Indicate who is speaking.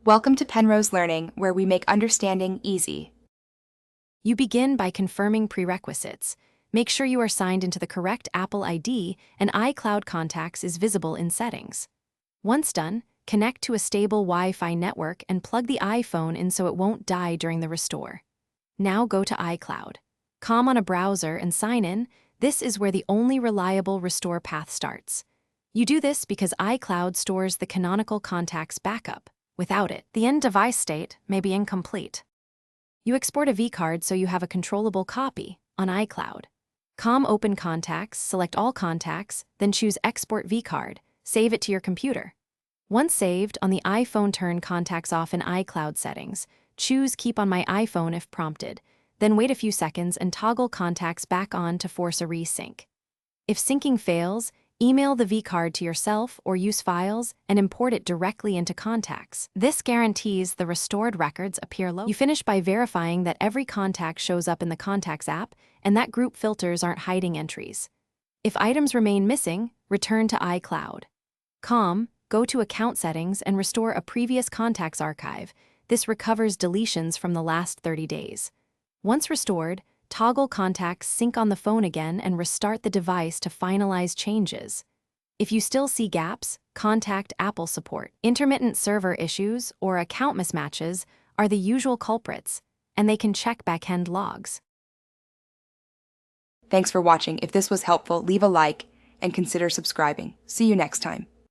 Speaker 1: Welcome to Penrose Learning, where we make understanding easy.
Speaker 2: You begin by confirming prerequisites. Make sure you are signed into the correct Apple ID and iCloud contacts is visible in settings. Once done, connect to a stable Wi-Fi network and plug the iPhone in so it won't die during the restore. Now go to iCloud. On a browser and sign in. This is where the only reliable restore path starts. You do this because iCloud stores the canonical contacts backup. Without it, the end device state may be incomplete. You export a vCard so you have a controllable copy on iCloud. Open Contacts, select all contacts, then choose Export vCard, save it to your computer. Once saved, on the iPhone turn contacts off in iCloud settings. Choose Keep on my iPhone if prompted, then wait a few seconds and toggle contacts back on to force a resync. If syncing fails, email the vCard to yourself or use files and import it directly into contacts. This guarantees the restored records appear local. You finish by verifying that every contact shows up in the Contacts app and that group filters aren't hiding entries. If items remain missing, return to iCloud. Go to Account Settings and restore a previous contacts archive. This recovers deletions from the last 30 days. Once restored, toggle contacts sync on the phone again and restart the device to finalize changes. If you still see gaps, contact Apple support. Intermittent server issues or account mismatches are the usual culprits, and they can check backend logs.
Speaker 1: Thanks for watching. If this was helpful, leave a like and consider subscribing. See you next time.